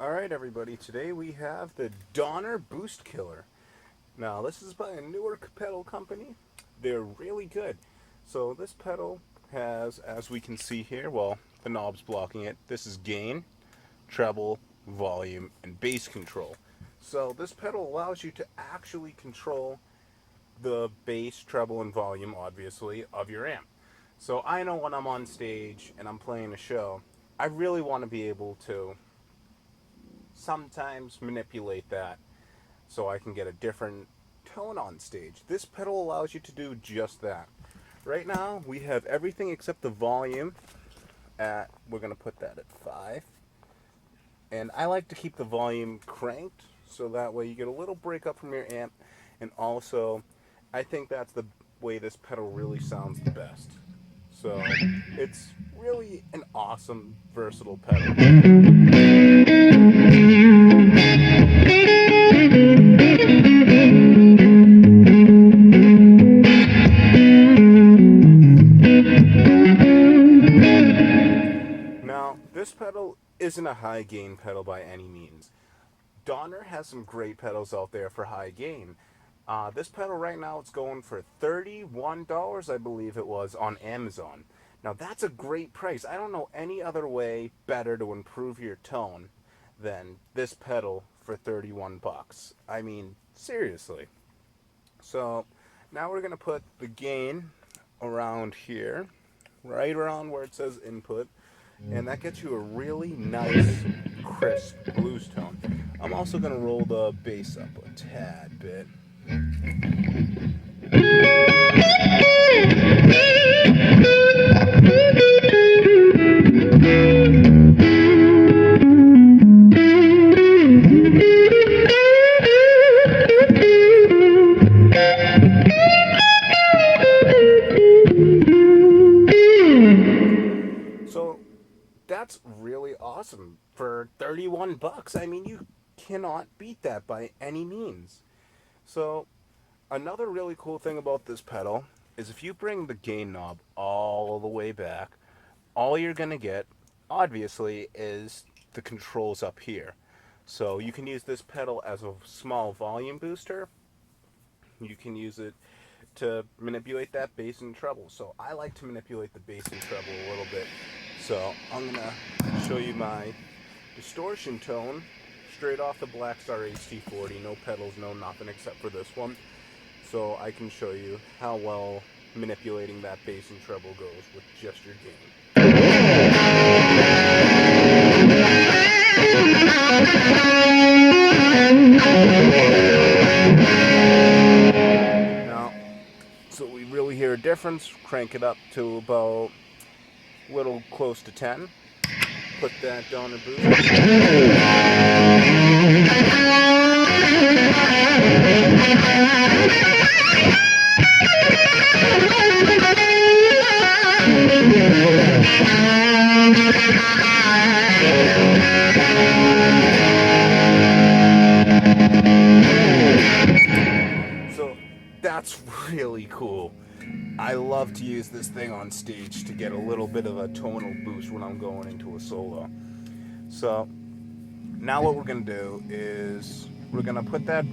Alright everybody, today we have the Donner Boost Killer. Now this is by a Newark pedal company. They're really good. So this pedal has, as we can see here, well, the knob's blocking it. This is gain, treble, volume, and bass control. So this pedal allows you to actually control the bass, treble, and volume, obviously, of your amp. So I know when I'm on stage and I'm playing a show, I really want to be able to sometimes manipulate that so I can get a different tone on stage. This pedal allows you to do just that. Right now we have everything except the volume at, we're going to put that at 5. And I like to keep the volume cranked so that way you get a little breakup from your amp, and also I think that's the way this pedal really sounds the best. So it's really an awesome versatile pedal. Now, this pedal isn't a high gain pedal by any means. Donner has some great pedals out there for high gain. This pedal right now, it's going for $31, I believe it was, on Amazon. Now that's a great price. I don't know any other way better to improve your tone than this pedal for 31 bucks. I mean, seriously. So now we're going to put the gain around here, right around where it says input, and that gets you a really nice, crisp blues tone. I'm also going to roll the bass up a tad bit. So that's really awesome for 31 bucks. I mean, you cannot beat that by any means. So another really cool thing about this pedal is if you bring the gain knob all the way back, all you're going to get, obviously, is the controls up here. So you can use this pedal as a small volume booster. You can use it to manipulate that bass and treble. So I like to manipulate the bass and treble a little bit. So I'm going to show you my distortion tone straight off the Blackstar HT40. No pedals, no nothing except for this one. So I can show you how well manipulating that bass and treble goes with just your gain. Now, so we really hear a difference. Crank it up to about a little close to 10. Put that down and boost. So that's really cool. I love to use this thing on stage to get a little bit of a tonal boost when I'm going into a solo. So now what we're going to do is we're going to put that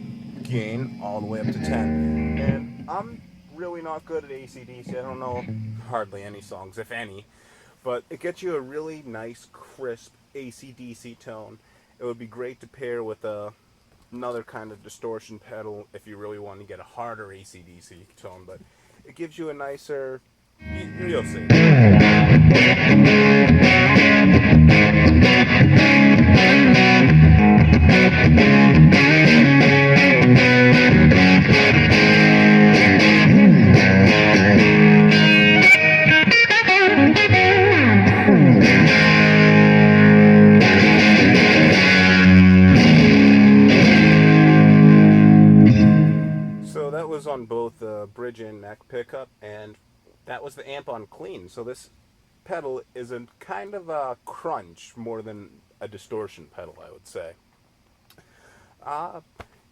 gain all the way up to 10. And I'm really not good at AC/DC. I don't know hardly any songs, if any. But it gets you a really nice, crisp AC/DC tone. It would be great to pair with another kind of distortion pedal if you really want to get a harder AC/DC tone. But it gives you a nicer... You'll see. So that was on both the bridge and neck pickup, and that was the amp on clean. So this pedal is a kind of a crunch more than a distortion pedal, I would say. Uh,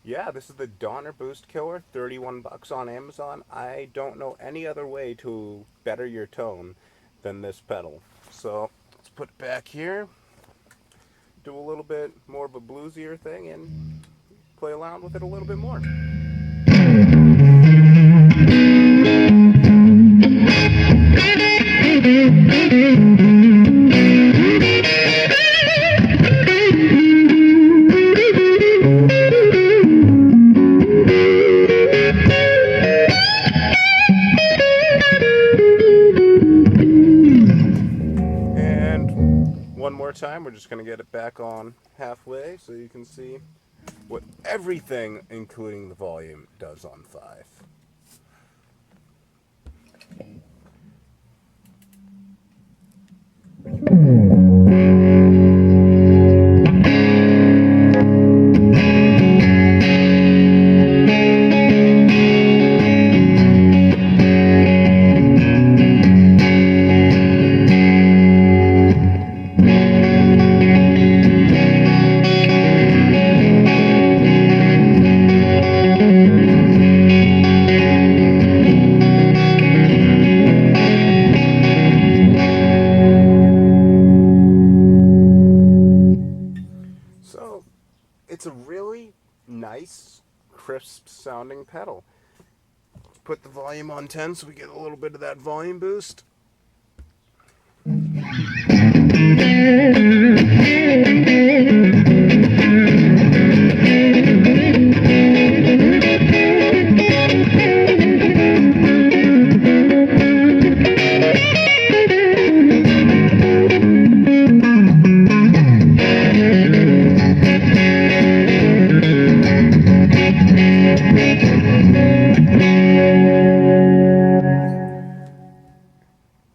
yeah, this is the Donner Boost Killer, 31 bucks on Amazon. I don't know any other way to better your tone than this pedal. So let's put it back here. do a little bit more of a bluesier thing and play around with it a little bit more. And one more time, we're just going to get it back on halfway so you can see what everything, including the volume, does on 5. So, it's a really nice, crisp sounding pedal. Put the volume on 10 so we get a little bit of that volume boost.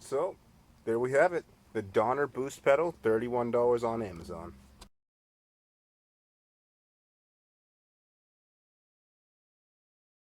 So, there we have it. The Donner Boost pedal, $31 on Amazon.